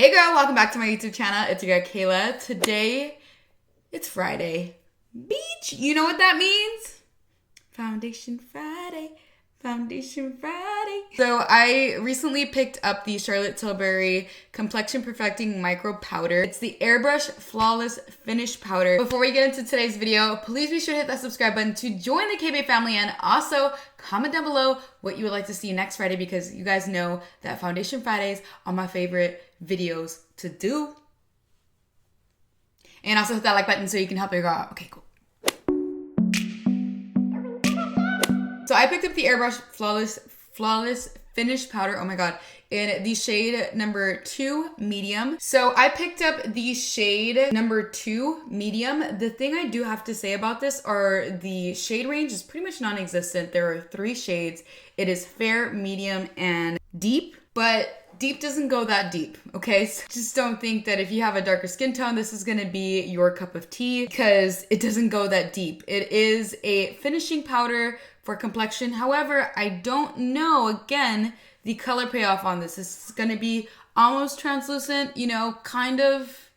Hey girl, welcome back to my YouTube channel. It's your girl Kayla. Today, it's Friday. Beach, you know what that means? Foundation Friday. Foundation Friday. So I recently picked up the Charlotte Tilbury Complexion Perfecting Micro Powder. It's the Airbrush Flawless Finish Powder. Before we get into today's video, please be sure to hit that subscribe button to join the KB family, and also comment down below what you would like to see next Friday, because you guys know that Foundation Fridays are my favorite videos to do. And also hit that like button so you can help your girl out. Okay, cool. So I picked up the Airbrush Flawless Finish Powder, oh my god, in the shade number 2 medium. So I picked up the shade number 2 medium. The thing I do have to say about this are the shade range is pretty much non-existent. There are 3 shades. It is fair, medium, and deep, but deep doesn't go that deep, okay? So just don't think that if you have a darker skin tone, this is gonna be your cup of tea, because it doesn't go that deep. It is a finishing powder for complexion. However, I don't know, again, the color payoff on this. This is gonna be almost translucent, you know, kind of.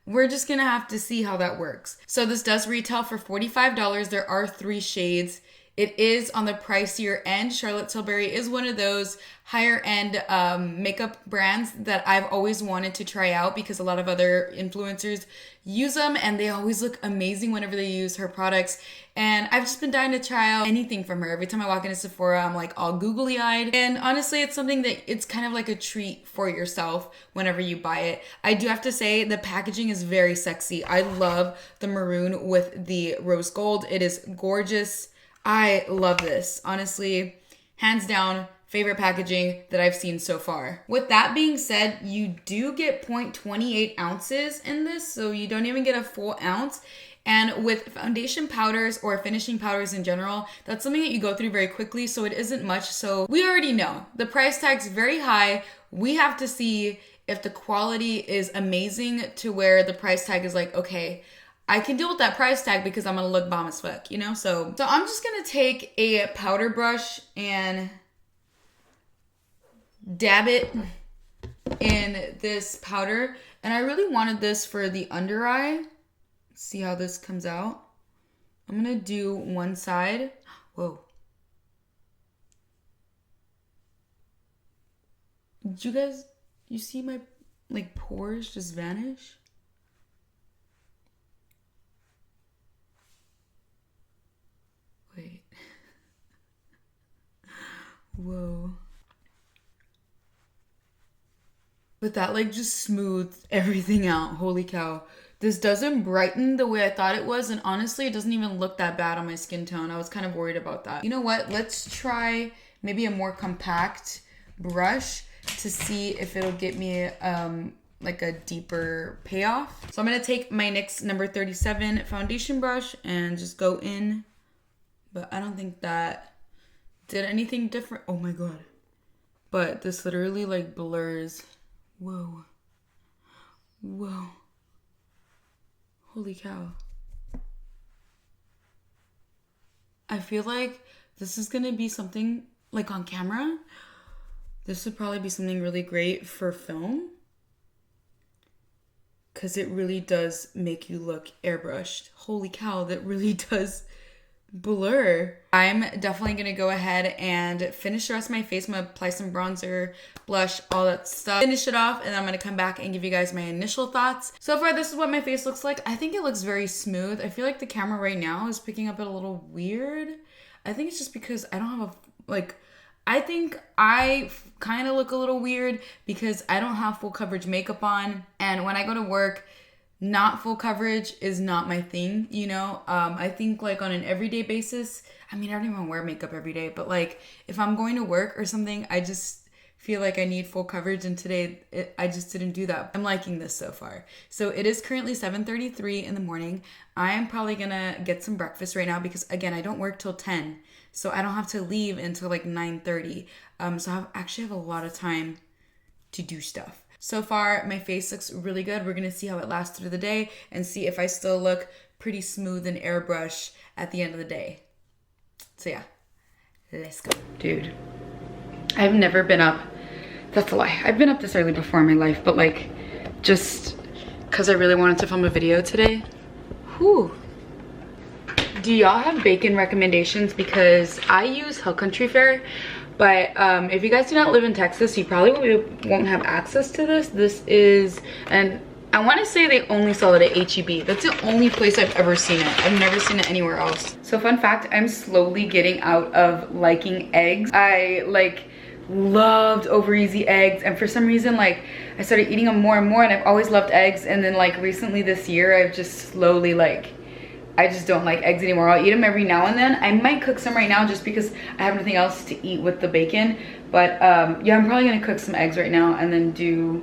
We're just gonna have to see how that works. So this does retail for $45. There are 3 shades. It is on the pricier end. Charlotte Tilbury is one of those higher end makeup brands that I've always wanted to try out, because a lot of other influencers use them and they always look amazing whenever they use her products. And I've just been dying to try out anything from her. Every time I walk into Sephora, I'm like all googly eyed. And honestly, it's something that it's kind of like a treat for yourself whenever you buy it. I do have to say the packaging is very sexy. I love the maroon with the rose gold. It is gorgeous. I love this. Honestly, hands down, favorite packaging that I've seen so far. With that being said, you do get 0.28 ounces in this, so you don't even get a full ounce. And with foundation powders or finishing powders in general, that's something that you go through very quickly, so it isn't much. So we already know the price tag's very high. We have to see if the quality is amazing to where the price tag is like, okay, I can deal with that price tag because I'm gonna look bomb as fuck, you know? So I'm just gonna take a powder brush and dab it in this powder. And I really wanted this for the under eye. See how this comes out? I'm gonna do one side. Whoa. Did you guys, you see my like pores just vanish? Wait. Whoa. But that like just smoothed everything out. Holy cow. This doesn't brighten the way I thought it was, and honestly, it doesn't even look that bad on my skin tone. I was kind of worried about that. You know what? Let's try maybe a more compact brush to see if it'll get me like a deeper payoff. So I'm gonna take my NYX number 37 foundation brush and just go in. But I don't think that did anything different. Oh my god. But this literally like blurs. Whoa. Whoa. Holy cow. I feel like this is gonna be something like on camera. This would probably be something really great for film, because it really does make you look airbrushed. Holy cow, that really does blur. I'm definitely gonna go ahead and finish the rest of my face. I'm gonna apply some bronzer, blush, all that stuff. Finish it off, and then I'm gonna come back and give you guys my initial thoughts. So far, this is what my face looks like. I think it looks very smooth. I feel like the camera right now is picking up it a little weird. I think it's just because I don't have I think I kind of look a little weird because I don't have full coverage makeup on, and when I go to work, not full coverage is not my thing, you know? I think like on an everyday basis, I mean, I don't even wear makeup every day, but like if I'm going to work or something, I just feel like I need full coverage, and today I just didn't do that. I'm liking this so far. So it is currently 7:33 in the morning. I am probably gonna get some breakfast right now because again, I don't work till 10. So I don't have to leave until like 9:30. So I actually have a lot of time to do stuff. So far, my face looks really good. We're gonna see how it lasts through the day and see if I still look pretty smooth and airbrush at the end of the day. So yeah, let's go. Dude, I've never been up, that's a lie. I've been up this early before in my life, but like just because I really wanted to film a video today. Whew. Do y'all have bacon recommendations? Because I use Hill Country Fare, but if you guys do not live in Texas, you probably won't have access to this. This is, and I want to say they only sell it at HEB. That's the only place I've ever seen it. I've never seen it anywhere else. So fun fact, I'm slowly getting out of liking eggs. I loved over easy eggs, and for some reason I started eating them more and more, and I've always loved eggs, and then recently this year I've just slowly I just don't like eggs anymore. I'll eat them every now and then. I might cook some right now just because I have nothing else to eat with the bacon, but yeah, I'm probably gonna cook some eggs right now and then do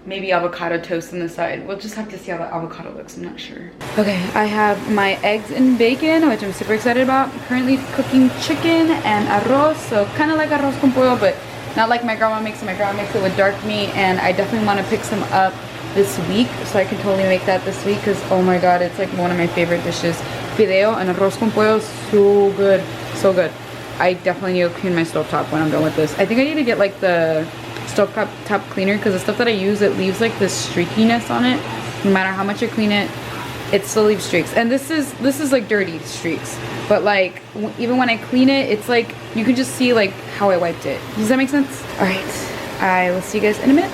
maybe avocado toast on the side. We'll just have to see how the avocado looks, I'm not sure. Okay, I have my eggs and bacon, which I'm super excited about. I'm currently cooking chicken and arroz, so kind of like arroz con pollo, but not like my grandma makes it. My grandma makes it with dark meat, and I definitely want to pick some up this week, so I can totally make that this week, because oh my god, it's one of my favorite dishes. Fideo and arroz con pollo, so good, so good. I definitely need to clean my stovetop when I'm done with this. I think I need to get the stovetop cleaner, because the stuff that I use, it leaves this streakiness on it. No matter how much I clean it, it still leaves streaks. And this is dirty streaks, but even when I clean it, it's you can just see how I wiped it. Does that make sense? All right, I will see you guys in a minute.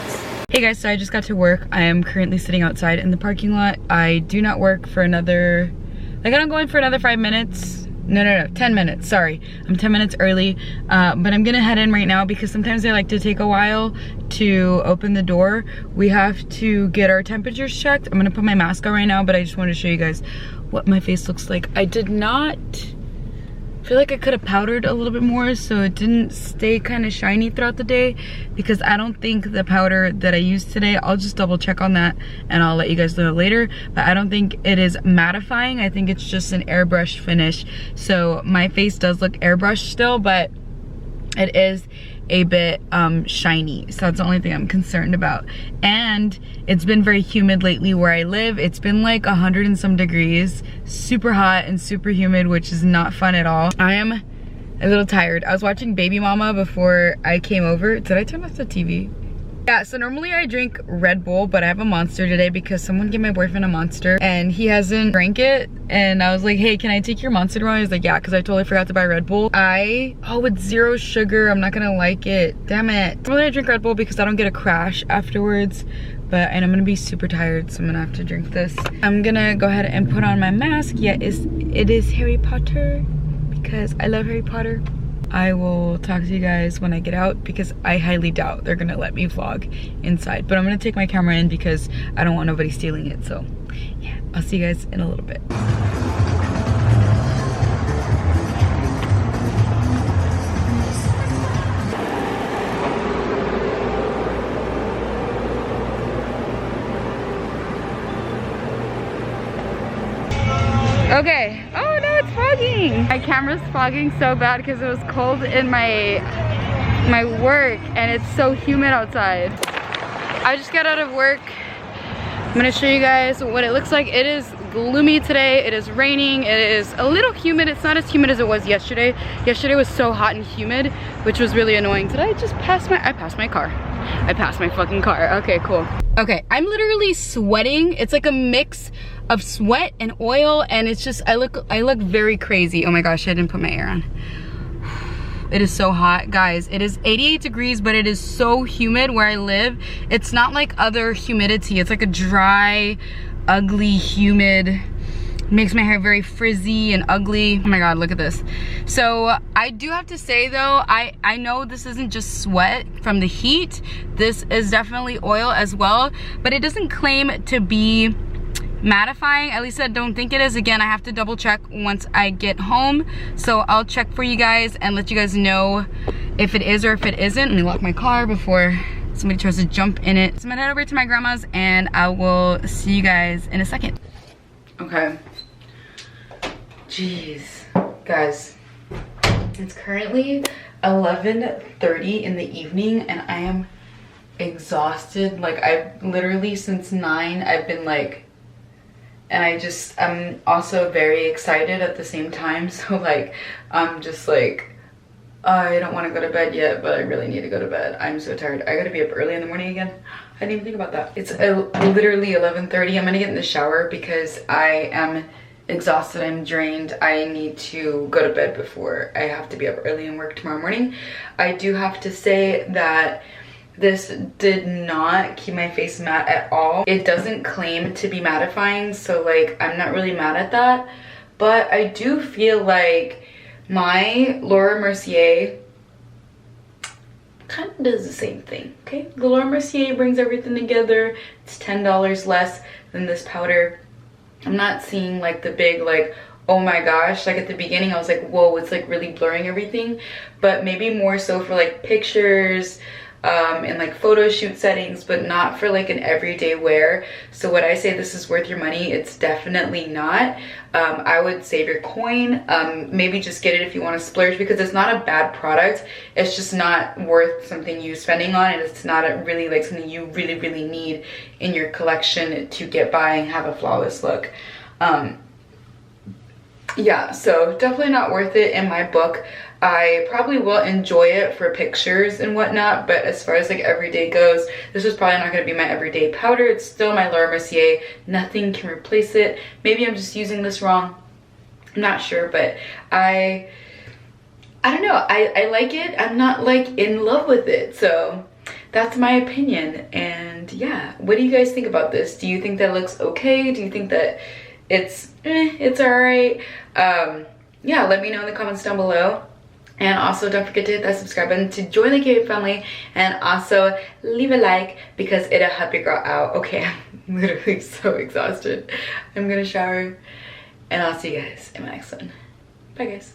Hey guys, so I just got to work. I am currently sitting outside in the parking lot. I do not work for another, I don't go in for another 5 minutes. No, 10 minutes, sorry. I'm 10 minutes early, but I'm gonna head in right now because sometimes they like to take a while to open the door. We have to get our temperatures checked. I'm gonna put my mask on right now, but I just wanted to show you guys what my face looks like. I did not feel like I could have powdered a little bit more so it didn't stay kind of shiny throughout the day, because I don't think the powder that I used today, I'll just double check on that and I'll let you guys know later, but I don't think it is mattifying. I think it's just an airbrush finish. So my face does look airbrushed still, but it is a bit shiny, so that's the only thing I'm concerned about. And it's been very humid lately where I live. It's been 100 and some degrees, super hot and super humid, which is not fun at all. I am a little tired. I was watching Baby Mama before I came over. Did I turn off the TV? Yeah, so normally I drink Red Bull, but I have a Monster today because someone gave my boyfriend a Monster and he hasn't drank it. And I was like, hey, can I take your Monster tomorrow? He's like, yeah, because I totally forgot to buy Red Bull. Oh, with 0 sugar, I'm not gonna like it. Damn it. Normally I drink Red Bull because I don't get a crash afterwards, and I'm gonna be super tired, so I'm gonna have to drink this. I'm gonna go ahead and put on my mask. Yeah, it is Harry Potter because I love Harry Potter. I will talk to you guys when I get out because I highly doubt they're gonna let me vlog inside, but I'm gonna take my camera in because I don't want nobody stealing it. So yeah, I'll see you guys in a little bit. Okay. Oh no, it's fogging. My camera's fogging so bad because it was cold in my work and it's so humid outside. I just got out of work. I'm gonna show you guys what it looks like. It is gloomy today. It is raining. It is a little humid. It's not as humid as it was yesterday. Yesterday was so hot and humid, which was really annoying. Did I just pass my, I passed my car. I passed my fucking car. Okay, cool. Okay, I'm literally sweating. It's like a mix of sweat and oil, and it's just, I look very crazy. Oh my gosh, I didn't put my air on. It is so hot, guys. It is 88 degrees, but it is so humid where I live. It's not like other humidity. It's like a dry, ugly, humid, makes my hair very frizzy and ugly. Oh my god, look at this. So I do have to say though, I know this isn't just sweat from the heat. This is definitely oil as well, but it doesn't claim to be mattifying. At least I don't think it is. Again, I have to double check once I get home, so I'll check for you guys and let you guys know if it is or if it isn't. Let me lock my car before somebody tries to jump in it. So I'm gonna head over to my grandma's and I will see you guys in a second. Okay, jeez guys, it's currently 11:30 in the evening and I am exhausted. I've literally since 9 I've been and I'm also very excited at the same time. So I'm just I don't want to go to bed yet, but I really need to go to bed. I'm so tired. I gotta be up early in the morning again. I didn't even think about that. It's literally 11:30. I'm gonna get in the shower because I am exhausted, I'm drained. I need to go to bed before I have to be up early and work tomorrow morning. I do have to say that this did not keep my face matte at all. It doesn't claim to be mattifying, so like I'm not really mad at that. But I do feel like my Laura Mercier kind of does the same thing, okay? The Laura Mercier brings everything together. It's $10 less than this powder. I'm not seeing like the big like, oh my gosh, like at the beginning I was like, whoa, it's like really blurring everything. But maybe more so for like pictures and like photo shoot settings, but not for like an everyday wear. So would I say this is worth your money? It's definitely not. I would save your coin. Maybe just get it if you want to splurge, because it's not a bad product. It's just not worth something you spending on, and it's not really like something you really need in your collection to get by and have a flawless look. Yeah, so definitely not worth it in my book. I probably will enjoy it for pictures and whatnot, but as far as like everyday goes, this is probably not going to be my everyday powder. It's still my Laura Mercier. Nothing can replace it. Maybe I'm just using this wrong. I'm not sure, but I don't know. I like it. I'm not like in love with it. So that's my opinion. And yeah, what do you guys think about this? Do you think that looks okay? Do you think that it's all right? Yeah, let me know in the comments down below. And also don't forget to hit that subscribe button to join the Kayla family, and also leave a like because it'll help your girl out. Okay, I'm literally so exhausted. I'm gonna shower and I'll see you guys in my next one. Bye guys.